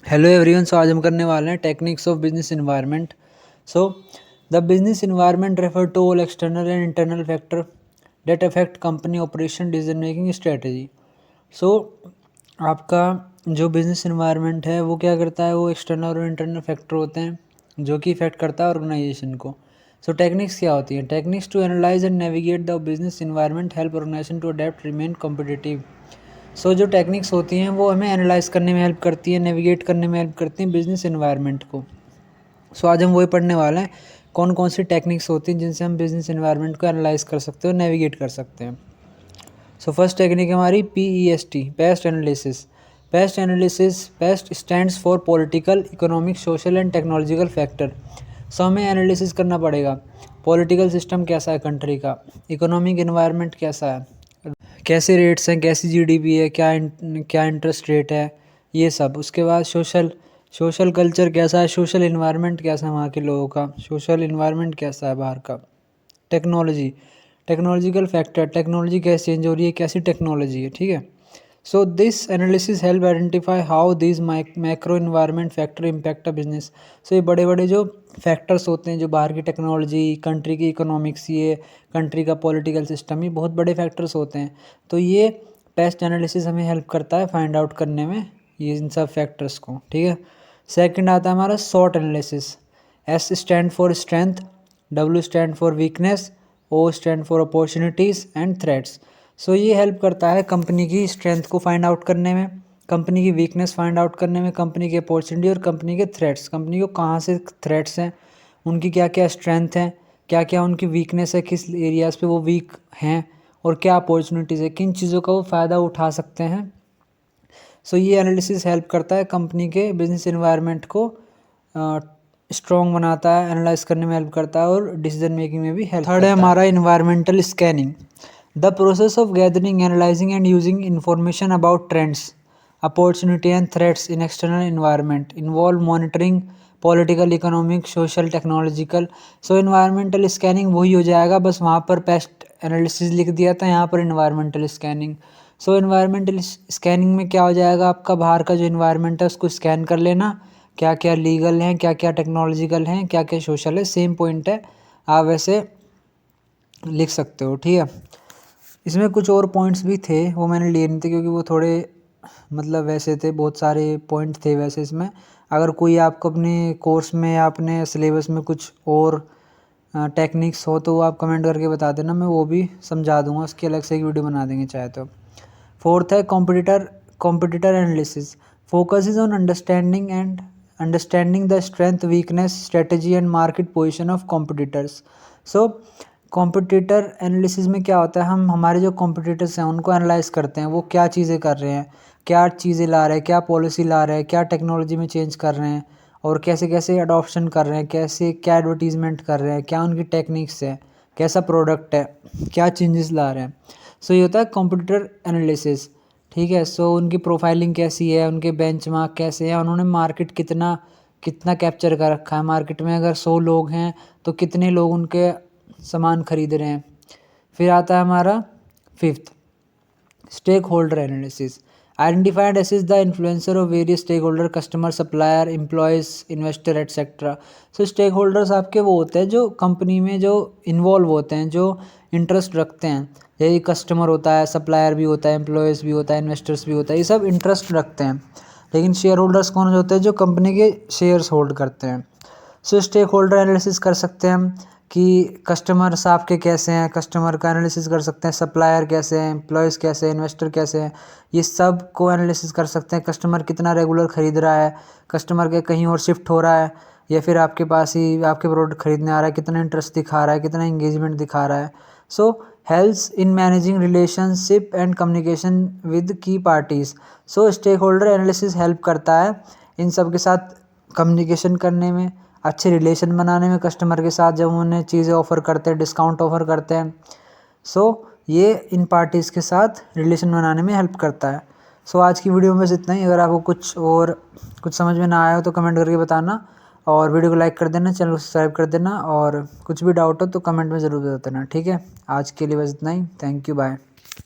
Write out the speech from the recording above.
Hello everyone. सो आज हम करने वाले हैं techniques of business environment. So the business environment refer to all external and internal factor that affect company operation decision making strategy. So आपका जो business environment है वो क्या करता है, वो एक्सटर्नल और इंटरनल फैक्टर होते हैं जो कि इफेक्ट करता है ऑर्गेनाइजेशन को। सो टेक्निक्स क्या होती हैं? Techniques to analyse and navigate the business environment help organisation to adapt remain competitive. So जो टेक्निक्स होती हैं वो हमें एनालाइज करने में हेल्प करती हैं, नेविगेट करने में हेल्प करती हैं बिजनेस एनवायरनमेंट को। सो आज हम वही पढ़ने वाले हैं कौन कौन सी टेक्निक्स होती हैं जिनसे हम बिजनेस एनवायरनमेंट को एनालाइज कर सकते हैं और नेविगेट कर सकते हैं। सो फर्स्ट टेक्निक है हमारी PEST, PEST analysis. PEST stands for political, economic, social and technological factor. So हमें एनालिसिस करना पड़ेगा पॉलिटिकल सिस्टम कैसा है कंट्री का, इकोनॉमिक एनवायरनमेंट कैसा है, कैसे रेट्स हैं, कैसी GDP है, क्या इंटरेस्ट रेट है, ये सब। उसके बाद सोशल कल्चर कैसा है, सोशल इन्वायरमेंट कैसा है वहाँ के लोगों का, सोशल इन्वायरमेंट कैसा है बाहर का। टेक्नोलॉजिकल फैक्टर, टेक्नोलॉजी कैसे चेंज हो रही है, कैसी टेक्नोलॉजी है, ठीक है। So this analysis help identify how this macro environment factor impact a business. So ये बड़े बड़े जो फैक्टर्स होते हैं, जो बाहर की टेक्नोलॉजी, कंट्री की इकोनॉमिक्स, ये कंट्री का पॉलिटिकल सिस्टम, ये बहुत बड़े फैक्टर्स होते हैं। तो ये पेस्ट एनालिसिस हमें हेल्प करता है फाइंड आउट करने में ये इन सब फैक्टर्स को, ठीक है। सेकंड आता है हमारा SWOT analysis. S stand for strength, W stand for weakness, O stand for opportunities and threats. So ये हेल्प करता है कंपनी की स्ट्रेंथ को फाइंड आउट करने में, कंपनी की वीकनेस फाइंड आउट करने में, कंपनी की अपॉर्चुनिटी और कंपनी के थ्रेट्स, कंपनी को कहाँ से थ्रेट्स हैं, उनकी क्या क्या स्ट्रेंथ हैं, क्या क्या उनकी वीकनेस है, किस एरियाज़ पे वो वीक हैं, और क्या अपॉर्चुनिटीज़ है, किन चीज़ों का वो फ़ायदा उठा सकते हैं। सो ये एनालिसिस हेल्प करता है कंपनी के बिजनेस एनवायरनमेंट को स्ट्रॉन्ग बनाता है, एनालाइज करने में हेल्प करता है और डिसीजन मेकिंग में भी हेल्प करता है। थर्ड है हमारा environmental scanning. The process of gathering, analysing and using information about trends, opportunity and threats in external environment involve monitoring political, economic, social, technological. So environmental scanning वही हो जाएगा, बस वहाँ पर पेस्ट एनालिसिस लिख दिया था, यहाँ पर इन्वायरमेंटल स्कैनिंग। सो इन्वायरमेंटल स्कैनिंग में क्या हो जाएगा, आपका बाहर का जो इन्वायरमेंट है उसको स्कैन कर लेना, क्या क्या लीगल हैं, क्या क्या टेक्नोलॉजिकल हैं, क्या क्या सोशल है, सेम पॉइंट है, आप वैसे लिख सकते हो, ठीक है। इसमें कुछ और पॉइंट्स भी थे, वो मैंने लिए नहीं थे क्योंकि वो थोड़े मतलब वैसे थे, बहुत सारे पॉइंट थे वैसे इसमें। अगर कोई आपको अपने कोर्स में या अपने सिलेबस में कुछ और टेक्निक्स हो तो वो आप कमेंट करके बता देना, मैं वो भी समझा दूंगा, उसकी अलग से एक वीडियो बना देंगे चाहे तो। फोर्थ है competitor analysis. Focus is on understanding the strength, weakness, strategy and market position of competitors. So competitor analysis में क्या होता है, हम हमारे जो कॉम्पिटिटर्स हैं उनको एनालाइज करते हैं, वो क्या चीज़ें कर रहे हैं, क्या चीज़ें ला रहे हैं, क्या पॉलिसी ला रहे हैं, क्या टेक्नोलॉजी में चेंज कर रहे हैं, और कैसे कैसे अडॉप्शन कर रहे हैं, कैसे क्या एडवर्टीजमेंट कर रहे हैं, क्या उनकी टेक्निक्स है, कैसा प्रोडक्ट है, क्या चेंजेस ला रहे हैं। सो ये होता है कॉम्पिटिटर एनालिसिस, ठीक है। सो उनकी प्रोफाइलिंग कैसी है, उनके बेंचमार्क कैसे हैं, उन्होंने मार्केट कितना कितना कैप्चर कर रखा है, मार्केट में अगर 100 लोग हैं तो कितने लोग उनके सामान खरीद रहे हैं। फिर आता है हमारा fifth, stakeholder analysis. Identify and assess the influencer of various stakeholder, customer, supplier, employees, investor etcetera. So stakeholders आपके वो होते हैं जो कंपनी में जो इन्वॉल्व होते हैं, जो इंटरेस्ट रखते हैं। यही कस्टमर होता है, सप्लायर भी होता है, एम्प्लॉयज़ भी होता है, इन्वेस्टर्स भी होता है, ये सब इंटरेस्ट रखते हैं। लेकिन शेयर होल्डर्स कौन होते हैं, जो कंपनी के शेयर्स होल्ड करते हैं। सो स्टेक होल्डर एनालिसिस कर सकते हैं हम कि कस्टमर्स आपके कैसे हैं, कस्टमर का एनालिसिस कर सकते हैं, सप्लायर कैसे हैं, एम्प्लॉयज़ कैसे हैं, इन्वेस्टर कैसे हैं, ये सब को एनालिसिस कर सकते हैं। कस्टमर कितना रेगुलर ख़रीद रहा है, कस्टमर के कहीं और शिफ्ट हो रहा है या फिर आपके पास ही आपके प्रोडक्ट खरीदने आ रहा है, कितना इंटरेस्ट दिखा रहा है, कितना इंगेजमेंट दिखा रहा है। So helps in managing relationship and communication with key parties. So stakeholder analysis help करता है इन सब के साथ कम्युनिकेशन करने में, अच्छे रिलेशन बनाने में कस्टमर के साथ, जब उन्हें चीज़ें ऑफ़र करते हैं, डिस्काउंट ऑफ़र करते हैं। सो ये इन पार्टीज़ के साथ रिलेशन बनाने में हेल्प करता है। सो आज की वीडियो में बस इतना ही। अगर आपको कुछ समझ में ना आया हो तो कमेंट करके बताना, और वीडियो को लाइक कर देना, चैनल को सब्सक्राइब कर देना, और कुछ भी डाउट हो तो कमेंट में ज़रूर बता देना, ठीक है। आज के लिए बस इतना ही। Thank you, bye.